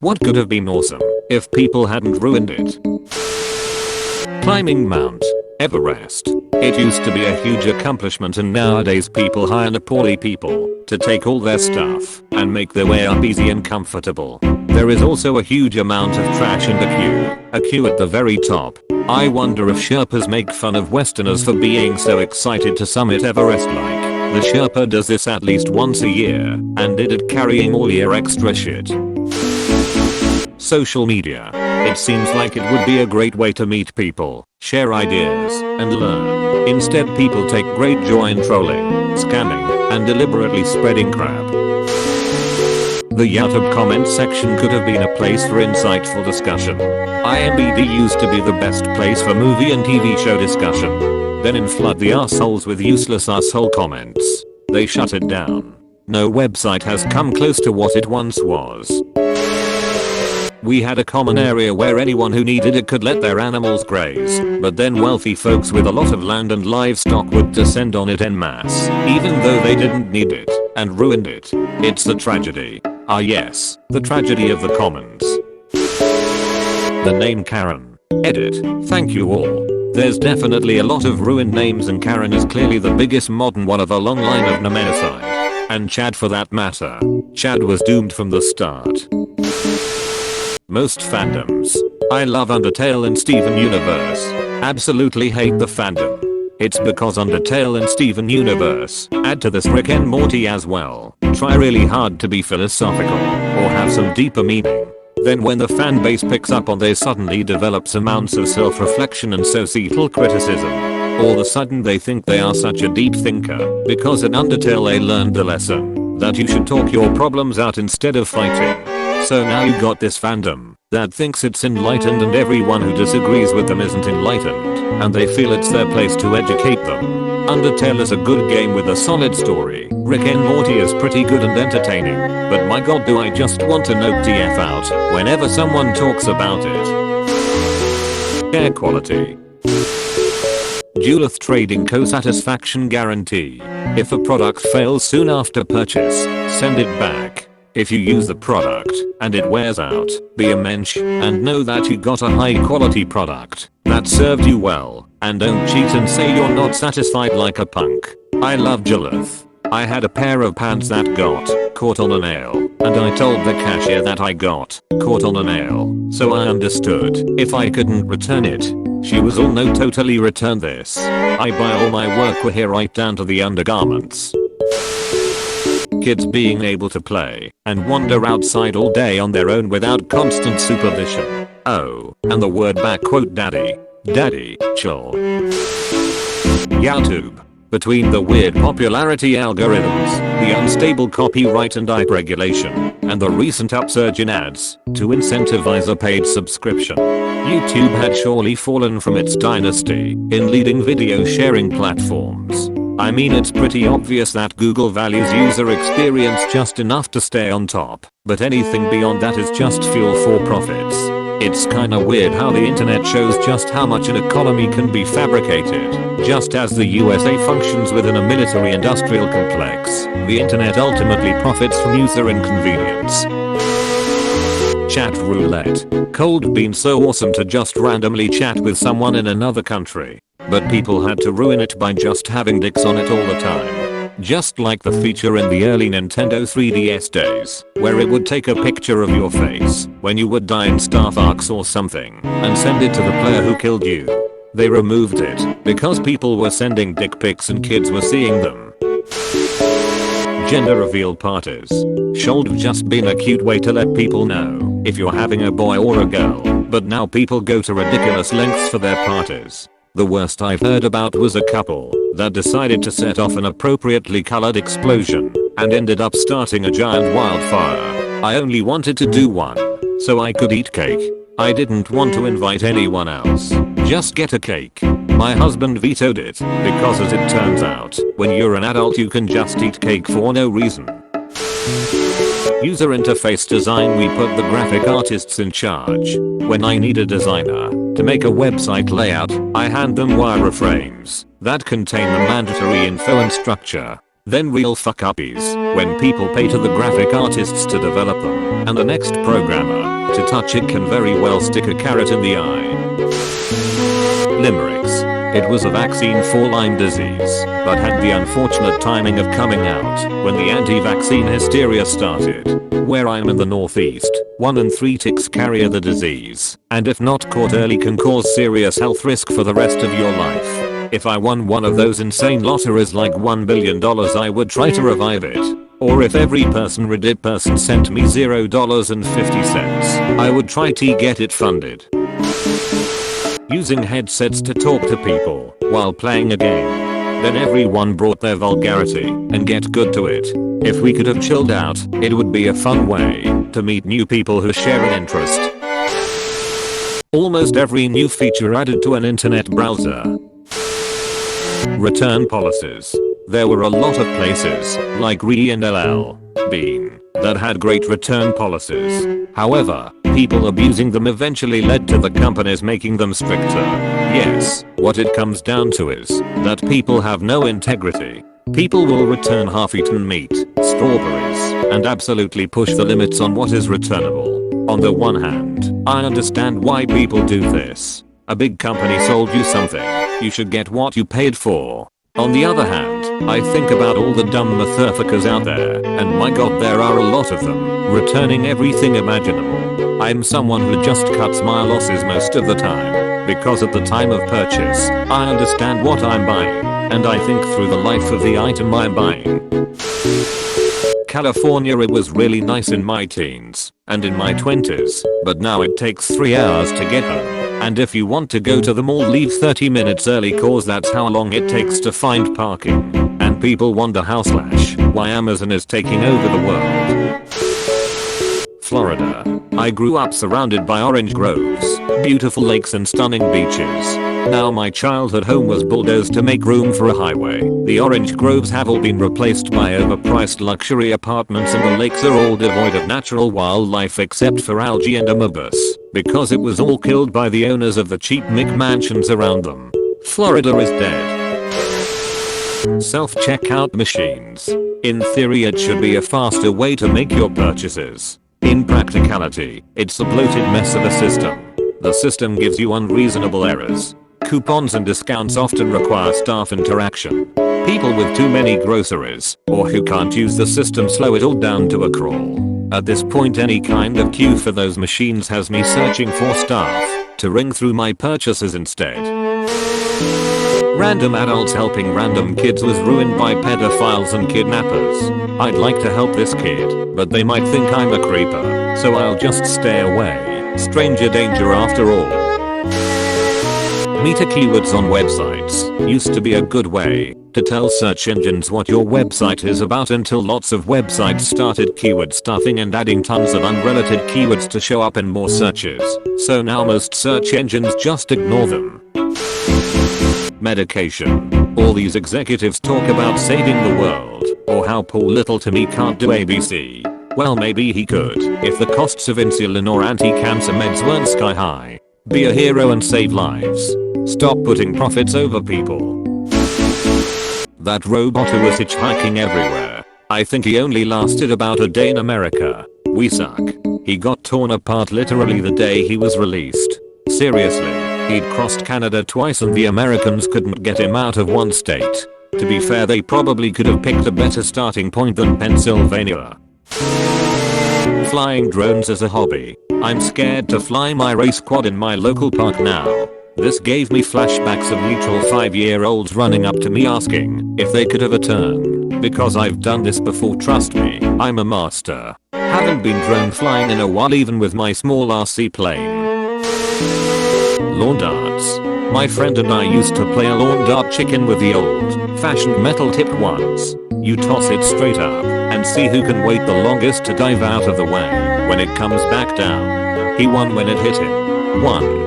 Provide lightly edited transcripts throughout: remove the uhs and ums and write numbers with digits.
What could have been awesome if people hadn't ruined it? Climbing Mount Everest. It used to be a huge accomplishment, and nowadays people hire poorly people to take all their stuff and make their way up easy and comfortable. There is also a huge amount of trash in the queue at the very top. I wonder if Sherpas make fun of Westerners for being so excited to summit Everest. Like, the Sherpa does this at least once a year and did it carrying all your extra shit. Social media. It seems like it would be a great way to meet people, share ideas, and learn. Instead, people take great joy in trolling, scamming, and deliberately spreading crap. The YouTube comment section could have been a place for insightful discussion. IMBD used to be the best place for movie and TV show discussion. Then flood the assholes with useless asshole comments. They shut it down. No website has come close to what it once was. We had a common area where anyone who needed it could let their animals graze, but then wealthy folks with a lot of land and livestock would descend on it en masse, even though they didn't need it, and ruined it. It's the tragedy. Ah yes, the tragedy of the commons. The name Karen. Edit. Thank you all. There's definitely a lot of ruined names, and Karen is clearly the biggest modern one of a long line of nomenicide. And Chad for that matter. Chad was doomed from the start. Most fandoms. I love Undertale and Steven Universe. Absolutely hate the fandom. It's because Undertale and Steven Universe add to this Rick and Morty as well. Try really hard to be philosophical or have some deeper meaning. Then when the fan base picks up on, they suddenly develops amounts of self-reflection and societal criticism. All of a sudden they think they are such a deep thinker because in Undertale they learned the lesson that you should talk your problems out instead of fighting. So now you got this fandom that thinks it's enlightened, and everyone who disagrees with them isn't enlightened, and they feel it's their place to educate them. Undertale is a good game with a solid story. Rick and Morty is pretty good and entertaining, but my god, do I just want to note the F out whenever someone talks about it. Air quality. Duluth Trading Co. Satisfaction Guarantee. If a product fails soon after purchase, send it back. If you use the product and it wears out, be a mensch and know that you got a high quality product that served you well, and don't cheat and say you're not satisfied like a punk. I love Duluth. I had a pair of pants that got caught on a nail, and I told the cashier that I got caught on a nail, so I understood if I couldn't return it. She was all, no, totally return this. I buy all my workwear here right down to the undergarments. Kids being able to play and wander outside all day on their own without constant supervision. Oh, and the word back quote daddy. Daddy, chill. YouTube. Between the weird popularity algorithms, the unstable copyright and IP regulation, and the recent upsurge in ads to incentivize a paid subscription, YouTube had surely fallen from its dynasty in leading video sharing platforms. I mean, it's pretty obvious that Google values user experience just enough to stay on top, but anything beyond that is just fuel for profits. It's kinda weird how the internet shows just how much an economy can be fabricated. Just as the USA functions within a military-industrial complex, the internet ultimately profits from user inconvenience. Chat roulette. Cold bean so awesome to just randomly chat with someone in another country. But people had to ruin it by just having dicks on it all the time. Just like the feature in the early Nintendo 3DS days, where it would take a picture of your face when you would die in Star Fox or something, and send it to the player who killed you. They removed it because people were sending dick pics and kids were seeing them. Gender reveal parties. Should have just been a cute way to let people know if you're having a boy or a girl, but now people go to ridiculous lengths for their parties. The worst I've heard about was a couple that decided to set off an appropriately colored explosion and ended up starting a giant wildfire. I only wanted to do one so I could eat cake. I didn't want to invite anyone else. Just get a cake. My husband vetoed it because, as it turns out, when you're an adult you can just eat cake for no reason. User interface design. We put the graphic artists in charge. When I need a designer to make a website layout, I hand them wireframes that contain the mandatory info and structure. Then real fuck uppies when people pay to the graphic artists to develop them, and the next programmer to touch it can very well stick a carrot in the eye. Limericks. It was a vaccine for Lyme disease, but had the unfortunate timing of coming out when the anti-vaccine hysteria started. Where I'm in the northeast, 1 in 3 ticks carry the disease, and if not caught early can cause serious health risk for the rest of your life. If I won one of those insane lotteries like $1 billion, I would try to revive it. Or if every Reddit person sent me $0.50, I would try to get it funded. Using headsets to talk to people while playing a game. Then everyone brought their vulgarity and get good to it. If we could have chilled out, it would be a fun way to meet new people who share an interest. Almost every new feature added to an internet browser. Return policies. There were a lot of places, like Re and Bean, that had great return policies. However, people abusing them eventually led to the companies making them stricter. Yes, what it comes down to is that people have no integrity. People will return half-eaten meat, strawberries, and absolutely push the limits on what is returnable. On the one hand, I understand why people do this. A big company sold you something, you should get what you paid for. On the other hand, I think about all the dumb motherfuckers out there, and my god there are a lot of them, returning everything imaginable. I'm someone who just cuts my losses most of the time, because at the time of purchase, I understand what I'm buying, and I think through the life of the item I'm buying. California, it was really nice in my teens, and in my 20s, but now it takes 3 hours to get home. And if you want to go to the mall, leave 30 minutes early cause that's how long it takes to find parking. And people wonder why Amazon is taking over the world. Florida. I grew up surrounded by orange groves, beautiful lakes and stunning beaches. Now my childhood home was bulldozed to make room for a highway. The orange groves have all been replaced by overpriced luxury apartments, and the lakes are all devoid of natural wildlife except for algae and amoebas, because it was all killed by the owners of the cheap McMansions around them. Florida is dead. Self-checkout machines. In theory it should be a faster way to make your purchases. In practicality, it's a bloated mess of a system. The system gives you unreasonable errors. Coupons and discounts often require staff interaction. People with too many groceries, or who can't use the system, slow it all down to a crawl. At this point, any kind of queue for those machines has me searching for staff to ring through my purchases instead. Random adults helping random kids was ruined by pedophiles and kidnappers. I'd like to help this kid, but they might think I'm a creeper, so I'll just stay away. Stranger danger after all. Meta keywords on websites used to be a good way to tell search engines what your website is about, until lots of websites started keyword stuffing and adding tons of unrelated keywords to show up in more searches. So now most search engines just ignore them. Medication. All these executives talk about saving the world, or how poor little Timmy can't do ABC. Well, maybe he could if the costs of insulin or anti-cancer meds weren't sky high. Be a hero and save lives. Stop putting profits over people. That robot who was hitchhiking everywhere. I think he only lasted about a day in America. We suck. He got torn apart literally the day he was released. Seriously, he'd crossed Canada twice and the Americans couldn't get him out of one state. To be fair, they probably could have picked a better starting point than Pennsylvania. Flying drones as a hobby. I'm scared to fly my race quad in my local park now. This gave me flashbacks of literal 5-year-olds running up to me asking if they could have a turn. Because I've done this before, trust me, I'm a master. Haven't been drone flying in a while even with my small RC plane. Lawn darts. My friend and I used to play a lawn dart chicken with the old-fashioned metal tipped ones. You toss it straight up and see who can wait the longest to dive out of the way when it comes back down. He won when it hit him. Won.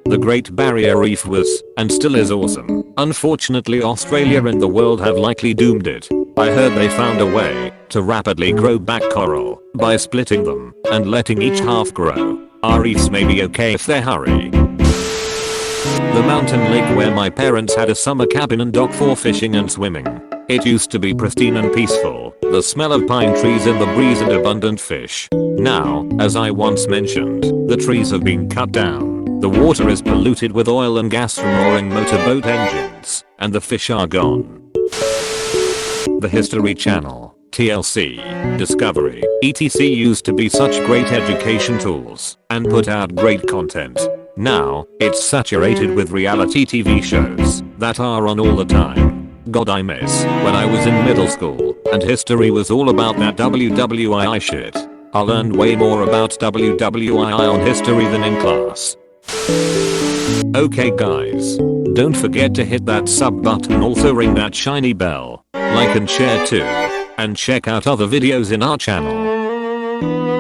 The Great Barrier Reef was, and still is, awesome. Unfortunately, Australia and the world have likely doomed it. I heard they found a way to rapidly grow back coral by splitting them and letting each half grow. Our reefs may be okay if they hurry. The mountain lake where my parents had a summer cabin and dock for fishing and swimming. It used to be pristine and peaceful, the smell of pine trees in the breeze and abundant fish. Now, as I once mentioned, the trees have been cut down, the water is polluted with oil and gas from roaring motorboat engines, and the fish are gone. The History Channel, TLC, Discovery, etc. used to be such great education tools, and put out great content. Now, it's saturated with reality TV shows that are on all the time. God, I miss when I was in middle school and history was all about that WWII shit. I learned way more about WWII on history than in class. Okay guys, don't forget to hit that sub button, also ring that shiny bell, like and share too, and check out other videos in our channel.